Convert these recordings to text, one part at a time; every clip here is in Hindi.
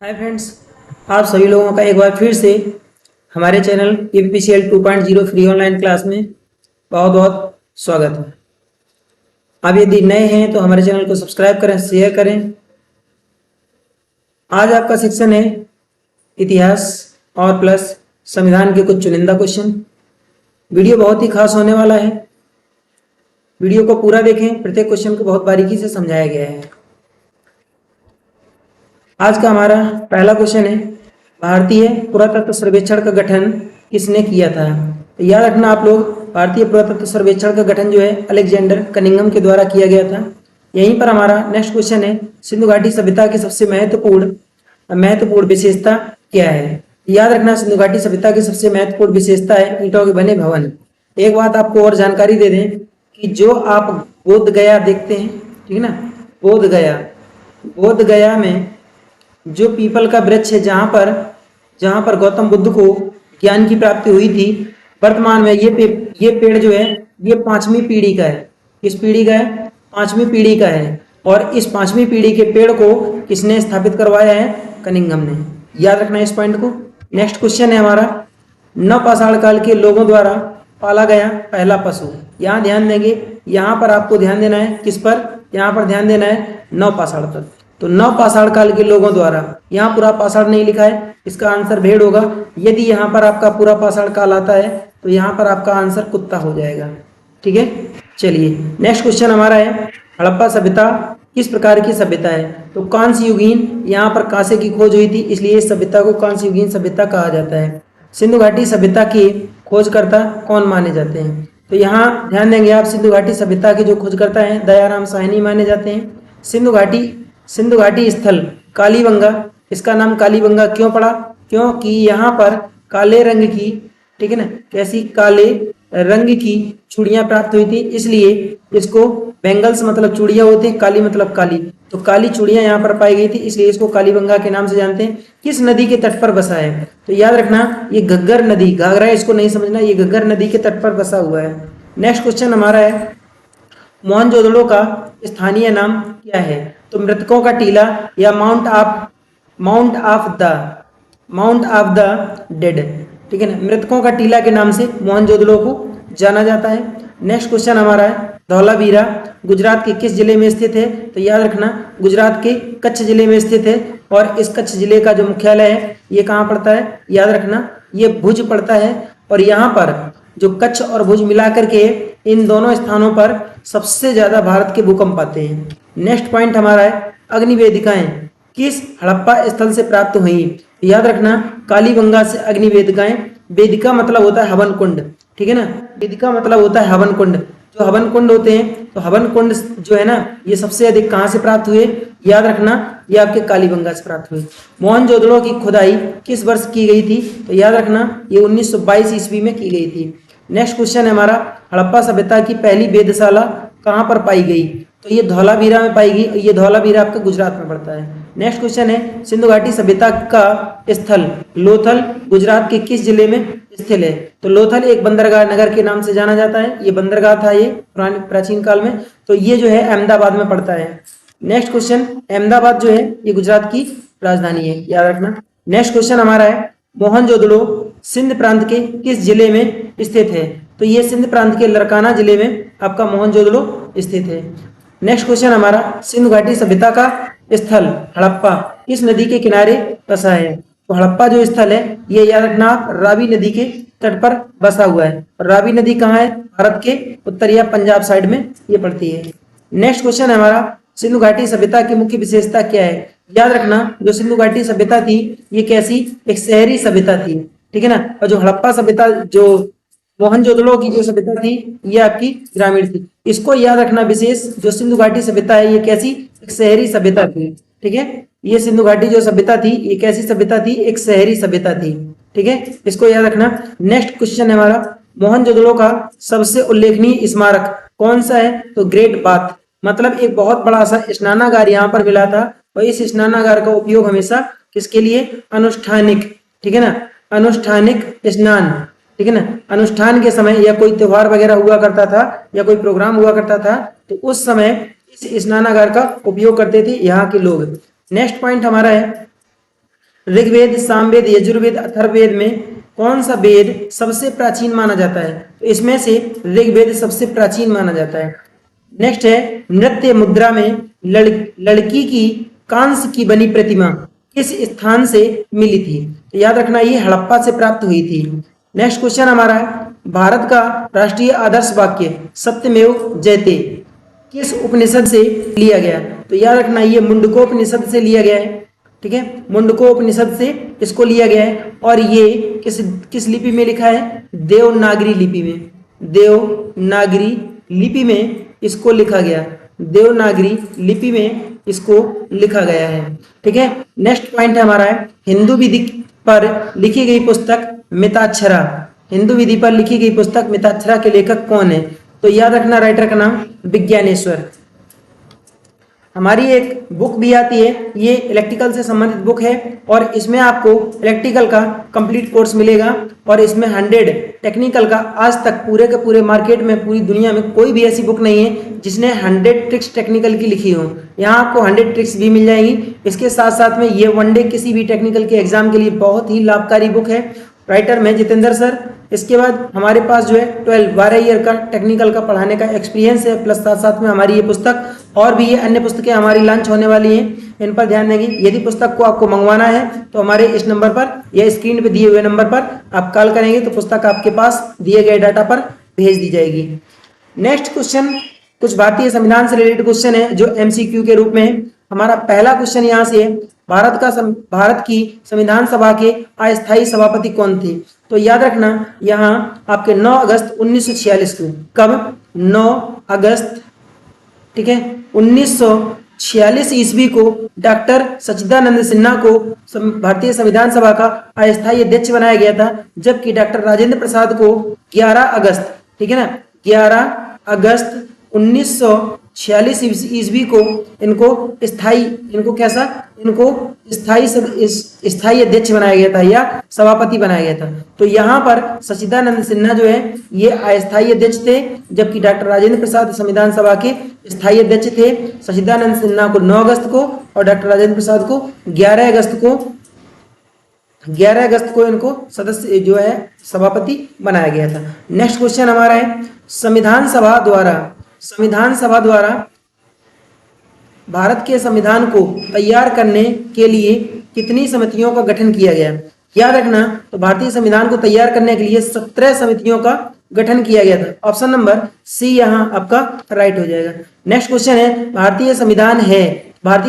हाय फ्रेंड्स, आप सभी लोगों का एक बार फिर से हमारे channel KPPCL 2.0 free online class में बहुत बहुत स्वागत है। आप यदि नए हैं तो हमारे चैनल को सब्सक्राइब करें, शेयर करें। आज आपका सेक्शन है इतिहास और प्लस संविधान के कुछ चुनिंदा क्वेश्चन। वीडियो बहुत ही खास होने वाला है। वीडियो को पूरा देखें, प्रत्येक क्वेश्चन को बहुत बारीकी से समझाया गया है। आज का हमारा पहला क्वेश्चन है, भारतीय पुरातत्व सर्वेक्षण का गठन किसने किया था? तो याद रखना आप लोग, भारतीय पुरातत्व सर्वेक्षण का गठन जो है अलेक्जेंडर कनिंघम के द्वारा किया गया था। यहीं पर हमारा नेक्स्ट क्वेश्चन है, सिंधु घाटी सभ्यता की सबसे महत्वपूर्ण विशेषता क्या है? याद रखना, सिंधु घाटी सभ्यता की सबसे महत्वपूर्ण विशेषता है ईंटों के बने भवन। एक बात आपको और जानकारी दे दें कि जो आप बोध गया देखते हैं, ठीक है ना, बोध गया में जो पीपल का वृक्ष है, जहां पर गौतम बुद्ध को ज्ञान की प्राप्ति हुई थी, वर्तमान में ये पेड़ जो है ये 5वीं पीढ़ी का है। किस पीढ़ी का है? 5वीं पीढ़ी का है। और इस 5वीं पीढ़ी के पेड़ को किसने स्थापित करवाया है? कनिंघम ने। याद रखना इस पॉइंट को। नेक्स्ट क्वेश्चन है हमारा, नवपाषाण काल के लोगों द्वारा पाला गया पहला पशु। यहाँ ध्यान देंगे, यहाँ पर आपको ध्यान देना है किस पर? यहाँ पर ध्यान देना है नवपाषाण पर। तो नवपाषाण काल के लोगों द्वारा, यहाँ पूरा पाषाण नहीं लिखा है, इसका आंसर भेड़ होगा। यदि यहाँ पर आपका पूरा पाषाण काल आता है तो यहाँ पर आपका आंसर कुत्ता हो जाएगा। ठीक है, चलिए नेक्स्ट क्वेश्चन हमारा है, हड़प्पा सभ्यता किस प्रकार की सभ्यता है? तो कांस्य युगीन, यहाँ पर कांसे की खोज हुई थी, इसलिए इस सभ्यता को कांस्य युगीन सभ्यता कहा जाता है। सिंधु घाटी सभ्यता के खोजकर्ता कौन माने जाते हैं? तो यहाँ ध्यान देंगे आप, सिंधु घाटी सभ्यता के जो खोजकर्ता हैं दयाराम साहनी माने जाते हैं। सिंधु घाटी स्थल कालीबंगा, इसका नाम कालीबंगा क्यों पड़ा? क्योंकि यहाँ पर काले रंग की, ठीक है ना, कैसी? काले रंग की चूड़ियां प्राप्त हुई थी, इसलिए इसको बेंगल्स मतलब चूड़ियां होती हैं, काली मतलब काली, तो काली चूड़ियां यहाँ पर पाई गई थी, इसलिए इसको कालीबंगा के नाम से जानते हैं। किस नदी के तट पर बसा है? तो याद रखना, ये घग्गर नदी, घाघरा इसको नहीं समझना, ये घग्गर नदी के तट पर बसा हुआ है। नेक्स्ट क्वेश्चन हमारा है, मोहनजोदड़ो का स्थानीय नाम क्या है? तो मृतकों का टीला या माउंट ऑफ द डेड, ठीक है ना, मृतकों का टीला के नाम से मोहनजोदड़ो को जाना जाता है। नेक्स्ट क्वेश्चन हमारा है, धौलावीरा गुजरात के किस जिले में स्थित है? तो याद रखना, गुजरात के कच्छ जिले में स्थित है। और इस कच्छ जिले का जो मुख्यालय है ये कहाँ पड़ता है? याद रखना, ये भुज पड़ता है। और यहाँ पर जो कच्छ और भुज मिलाकर के इन दोनों स्थानों पर सबसे ज्यादा भारत के भूकंप आते हैं। नेक्स्ट पॉइंट हमारा है, अग्निवेदिकाएं किस हड़प्पा स्थल से प्राप्त हुई? याद रखना, कालीबंगा से अग्निवेदिकाएं। वेदिका मतलब होता है हवन कुंड, ठीक है ना, वेदिका मतलब होता है हवन कुंड। जो हवन कुंड होते हैं, तो हवन कुंड जो है ना, ये सबसे अधिक कहाँ से प्राप्त हुए? याद रखना, ये आपके कालीबंगा से प्राप्त हुए। मोहनजोदड़ो की खुदाई किस वर्ष की गई थी? तो याद रखना, ये 1922 ईस्वी में की गई थी। नेक्स्ट क्वेश्चन है हमारा, हड़प्पा सभ्यता की पहली वेधशाला कहाँ पर पाई गई? तो ये धौलावीरा में पाई गई। ये धौलावीरा आपका गुजरात में पड़ता है। नेक्स्ट क्वेश्चन है, सिंधु घाटी सभ्यता का स्थल लोथल गुजरात के किस जिले में स्थित है? तो लोथल एक बंदरगाह नगर के नाम से जाना जाता है। ये बंदरगाह था ये प्राचीन काल में, तो ये जो है अहमदाबाद में पड़ता है। नेक्स्ट क्वेश्चन, अहमदाबाद जो है ये गुजरात की राजधानी है, याद रखना। नेक्स्ट क्वेश्चन हमारा है, मोहनजोदड़ो सिंध प्रांत के किस जिले में स्थित है? तो ये सिंध प्रांत के लरकाना जिले में आपका मोहनजोदड़ो स्थित है। नेक्स्ट क्वेश्चन हमारा, सिंधु घाटी सभ्यता का स्थल हड़प्पा किस नदी के किनारे बसा है? तो हड़प्पा जो स्थल है ये याद रखना आप, रावी नदी के तट पर बसा हुआ है। और रावी नदी कहाँ है? भारत के उत्तर या पंजाब साइड में ये पड़ती है। नेक्स्ट क्वेश्चन है हमारा, सिंधु घाटी सभ्यता की मुख्य विशेषता क्या है? याद रखना, जो सिंधु घाटी सभ्यता थी ये कैसी? एक शहरी सभ्यता थी, ठीक है ना। और जो हड़प्पा सभ्यता, जो मोहनजोदड़ो की जो सभ्यता थी ये आपकी ग्रामीण थी। इसको याद रखना विशेष, जो सिंधु घाटी सभ्यता है ये कैसी? एक शहरी सभ्यता थी, ठीक है। ये सिंधु घाटी जो सभ्यता थी ये कैसी सभ्यता थी? एक शहरी सभ्यता थी, ठीक है, इसको याद रखना। नेक्स्ट क्वेश्चन है हमारा, मोहनजोदड़ो का सबसे उल्लेखनीय स्मारक कौन सा है? तो ग्रेट बाथ, मतलब एक बहुत बड़ा सा स्नानागार यहाँ पर मिला था। और इस स्नानागार का उपयोग हमेशा किसके लिए? अनुष्ठानिक, ठीक है ना, अनुष्ठानिक स्नान, ठीक है ना, अनुष्ठान के समय या कोई त्योहार वगैरह हुआ करता था या कोई प्रोग्राम हुआ करता था तो उस समय इस स्नानागार का उपयोग करते थे यहाँ के लोग। नेक्स्ट पॉइंट हमारा है, ऋग्वेद, सामवेद, यजुर्वेद, अथर्ववेद में कौन सा वेद सबसे प्राचीन माना जाता है? तो इसमें से ऋग्वेद सबसे प्राचीन माना जाता है। नेक्स्ट है, नृत्य मुद्रा में लड़की की कांस्य की बनी प्रतिमा किस स्थान से मिली थी? तो याद रखना ये हड़प्पा से प्राप्त हुई थी। नेक्स्ट क्वेश्चन हमारा है, भारत का राष्ट्रीय आदर्श वाक्य सत्यमेव जयते किस उपनिषद से लिया गया? तो याद रखना ये मुंडकोपनिषद से लिया गया है। ठीक है, मुंडकोपनिषद से इसको लिया गया है और ये किस किस लिपि में लिखा है? देवनागरी लिपि में। देवनागरी लिपि में इसको लिखा गया, देवनागरी लिपि में इसको लिखा गया है। ठीक है, नेक्स्ट पॉइंट हमारा है, हिंदू विधि पर लिखी गई पुस्तक मिताक्षरा। हिंदू विधि पर लिखी गई पुस्तक मिताक्षरा के लेखक कौन है? तो याद रखना राइटर का नाम विज्ञानेश्वर। हमारी एक बुक भी आती है, ये इलेक्ट्रिकल से संबंधित बुक है और इसमें आपको इलेक्ट्रिकल का कंप्लीट कोर्स मिलेगा और इसमें 100 टेक्निकल का, आज तक पूरे के पूरे मार्केट में पूरी दुनिया में कोई भी ऐसी बुक नहीं है जिसने 100 ट्रिक्स टेक्निकल की लिखी हो। यहाँ आपको 100 ट्रिक्स भी मिल जाएंगी। इसके साथ साथ में ये वन डे किसी भी टेक्निकल के एग्जाम के लिए बहुत ही लाभकारी बुक है। राइटर में जितेंद्र सर। इसके बाद हमारे पास जो है 12 ईयर का टेक्निकल का पढ़ाने का एक्सपीरियंस है, प्लस साथ साथ में हमारी ये पुस्तक और भी ये अन्य पुस्तकें हमारी लॉन्च होने वाली हैं, इन पर ध्यान देंगे। यदि पुस्तक को आपको मंगवाना है तो हमारे इस नंबर पर या स्क्रीन पे दिए हुए नंबर पर आप कॉल करेंगे तो पुस्तक आपके पास दिए गए डाटा पर भेज दी जाएगी। नेक्स्ट क्वेश्चन कुछ भारतीय संविधान से रिलेटेड क्वेश्चन है जो MCQ के रूप में है। हमारा पहला क्वेश्चन यहाँ से है, भारत की संविधान सभा के अस्थायी सभापति कौन थे? तो याद रखना यहाँ आपके 9 अगस्त 1946 को, कब? 9 अगस्त, ठीक है, 1946 ईस्वी को डॉक्टर सच्चिदानंद सिन्हा को भारतीय संविधान सभा का अस्थायी अध्यक्ष बनाया गया था, जबकि डॉक्टर राजेंद्र प्रसाद को 11 अगस्त, ठीक है ना, 11 अगस्त 1946 ईस्वी को इनको स्थायी अध्यक्ष बनाया गया था या सभापति बनाया गया था। तो यहाँ पर सच्चिदानंद सिन्हा जो है ये अस्थायी अध्यक्ष थे, जबकि डॉक्टर राजेंद्र प्रसाद संविधान सभा के स्थायी अध्यक्ष थे। सच्चिदानंद सिन्हा को 9 अगस्त को और डॉक्टर राजेंद्र प्रसाद को 11 अगस्त को इनको सदस्य जो है सभापति बनाया गया था। नेक्स्ट क्वेश्चन हमारा है, संविधान सभा द्वारा भारत के संविधान को तैयार करने के लिए कितनी समितियों का गठन किया गया? याद रखना, तो भारतीय संविधान को तैयार करने के लिए 17 समितियों का गठन किया गया था। ऑप्शन नंबर सी यहाँ आपका राइट हो जाएगा। नेक्स्ट क्वेश्चन है, भारतीय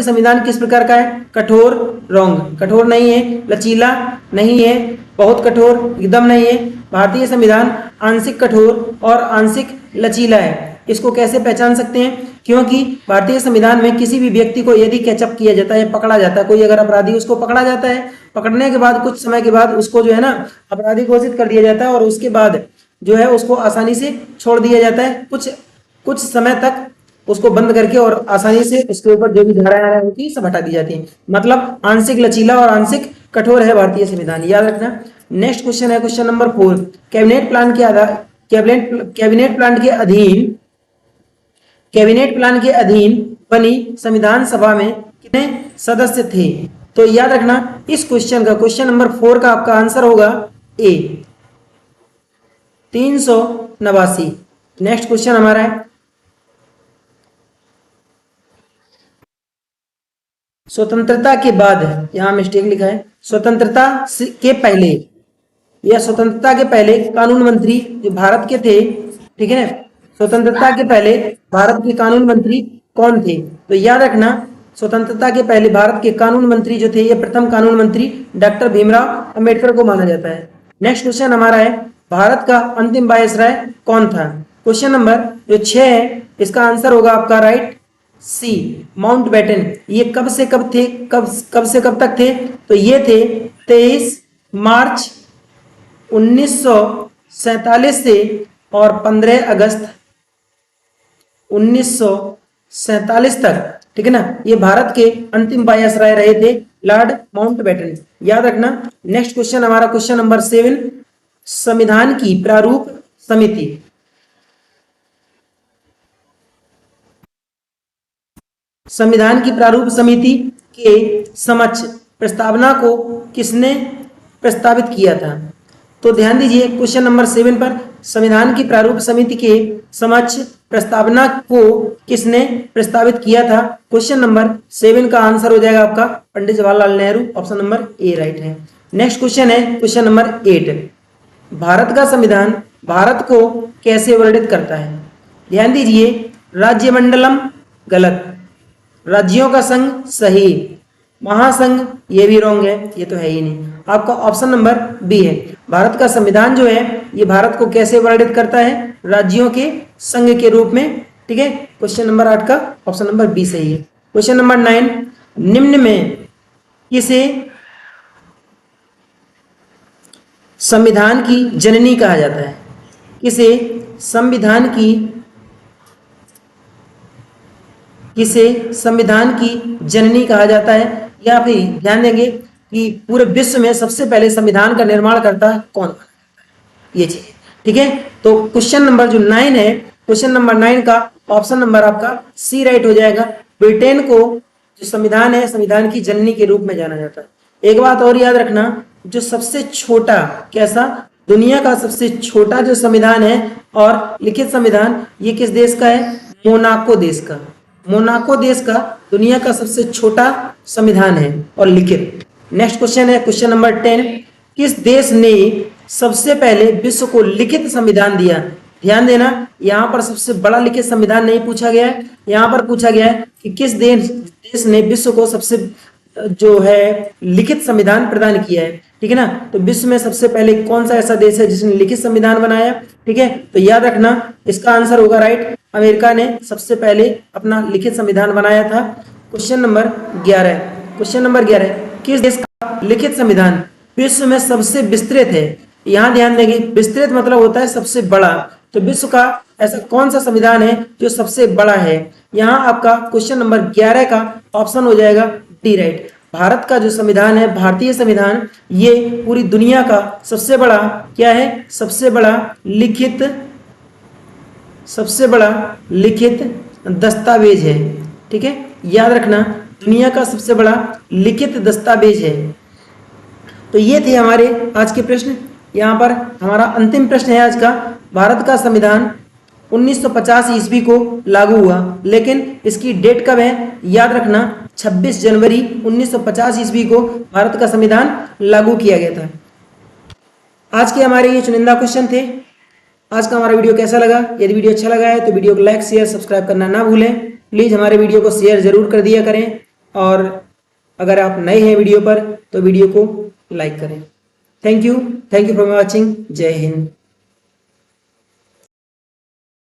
संविधान किस प्रकार का है? कठोर, रॉन्ग, कठोर नहीं है, लचीला नहीं है, बहुत कठोर, एकदम नहीं है। भारतीय संविधान आंशिक कठोर और आंशिक लचीला है। इसको कैसे पहचान सकते हैं? क्योंकि भारतीय संविधान में किसी भी व्यक्ति को यदि कैचअप किया जाता है, पकड़ा जाता है, कोई अगर अपराधी उसको पकड़ा जाता है, पकड़ने के बाद कुछ समय के बाद उसको जो है ना अपराधी घोषित कर दिया जाता है और उसके बाद जो है उसको आसानी से छोड़ दिया जाता है, कुछ समय तक उसको बंद करके और आसानी से उसके ऊपर जो भी धाराएं होती है सब हटा दी जाती है। मतलब आंशिक लचीला और आंशिक कठोर है भारतीय संविधान, याद रखना। नेक्स्ट क्वेश्चन है क्वेश्चन नंबर 4, कैबिनेट प्लान के अधीन बनी संविधान सभा में कितने सदस्य थे? तो याद रखना इस क्वेश्चन का, क्वेश्चन नंबर 4 का आपका आंसर होगा ए, 389। नेक्स्ट क्वेश्चन हमारा है, स्वतंत्रता के बाद, यहां मिस्टेक लिखा है, स्वतंत्रता के पहले या स्वतंत्रता के पहले कानून मंत्री जो भारत के थे, ठीक है, स्वतंत्रता के पहले भारत के कानून मंत्री कौन थे? तो याद रखना स्वतंत्रता के पहले भारत के कानून मंत्री जो थे, ये प्रथम कानून मंत्री डॉक्टर भीमराव अंबेडकर को माना जाता है। नेक्स्ट क्वेश्चन हमारा है, भारत का अंतिम वायसराय कौन था? क्वेश्चन नंबर जो 6 है इसका आंसर होगा आपका राइट सी, माउंटबेटन। ये कब से कब थे, कब से कब तक थे? तो ये थे 23 मार्च 1947 से और 15 अगस्त 1947 तक, ठीक है ना। ये भारत के अंतिम वायसराय रहे थे लॉर्ड माउंटबेटन, याद रखना। नेक्स्ट क्वेश्चन हमारा क्वेश्चन नंबर 7, संविधान की प्रारूप समिति। संविधान की प्रारूप समिति के समक्ष प्रस्तावना को किसने प्रस्तावित किया था? तो ध्यान दीजिए क्वेश्चन नंबर 7 पर, संविधान की प्रारूप समिति के समक्ष प्रस्तावना को किसने प्रस्तावित किया था? क्वेश्चन नंबर 7 का आंसर हो जाएगा आपका Pandit Jawaharlal Nehru, option number A right है। नेक्स्ट क्वेश्चन है क्वेश्चन नंबर 8, भारत का संविधान भारत को कैसे वर्णित करता है? ध्यान दीजिए, राज्यमंडलम गलत, राज्यों का संघ सही, महासंघ ये भी रॉन्ग है, ये तो है ही नहीं। आपका ऑप्शन नंबर बी है। भारत का संविधान जो है ये भारत को कैसे वर्णित करता है? राज्यों के संघ के रूप में। ठीक है, क्वेश्चन नंबर 8 का ऑप्शन नंबर बी सही है। क्वेश्चन नंबर 9, निम्न में किसे संविधान की जननी कहा जाता है? किसे संविधान की जननी कहा जाता है? या फिर ध्यान देंगे कि पूरे विश्व में सबसे पहले संविधान का निर्माण करता कौन? ये चीज, ठीक है। तो क्वेश्चन नंबर जो 9 है, क्वेश्चन नंबर 9 का ऑप्शन नंबर आपका सी राइट हो जाएगा। ब्रिटेन को जो संविधान है संविधान की जननी के रूप में जाना जाता है। एक बात और याद रखना, जो सबसे छोटा, कैसा, दुनिया का सबसे छोटा जो संविधान है और लिखित संविधान, ये किस देश का है? मोनाको देश का। मोनाको देश का दुनिया का सबसे छोटा संविधान है और लिखित। नेक्स्ट क्वेश्चन है क्वेश्चन नंबर 10, किस देश ने सबसे पहले विश्व को लिखित संविधान दिया? ध्यान देना, यहाँ पर सबसे बड़ा लिखित संविधान नहीं पूछा गया है, यहाँ पर पूछा गया है कि किस देश ने विश्व को सबसे जो है लिखित संविधान प्रदान किया है। ठीक है ना, तो विश्व में सबसे पहले कौन सा ऐसा देश है जिसने लिखित संविधान बनाया? ठीक है, तो याद रखना इसका आंसर होगा राइट, अमेरिका ने सबसे पहले अपना लिखित संविधान बनाया था। क्वेश्चन नंबर 11, क्वेश्चन नंबर 11, किस देश का लिखित संविधान विश्व में सबसे विस्तृत है? यहाँ ध्यान देंगे, विस्तृत मतलब होता है सबसे बड़ा, तो विश्व का ऐसा कौन सा संविधान है जो सबसे बड़ा है? यहाँ आपका क्वेश्चन नंबर 11 का ऑप्शन हो जाएगा डी राइट। भारत का जो संविधान है, भारतीय संविधान, ये पूरी दुनिया का सबसे बड़ा क्या है? सबसे बड़ा लिखित दस्तावेज है। ठीक है, याद रखना, दुनिया का सबसे बड़ा लिखित दस्तावेज है। तो ये थे हमारे आज के प्रश्न। यहाँ पर हमारा अंतिम प्रश्न है आज का, भारत का संविधान 1950 ईस्वी को लागू हुआ, लेकिन इसकी डेट कब है? याद रखना 26 जनवरी 1950 ईस्वी को भारत का संविधान लागू किया गया था। आज के हमारे ये चुनिंदा क्वेश्चन थे। आज का हमारा वीडियो कैसा लगा? यदि वीडियो अच्छा लगा है तो वीडियो को लाइक, शेयर, सब्सक्राइब करना ना भूलें। प्लीज़ हमारे वीडियो को शेयर जरूर कर दिया करें, और अगर आप नए हैं वीडियो पर तो वीडियो को लाइक करें। Thank you for watching. जय हिंद।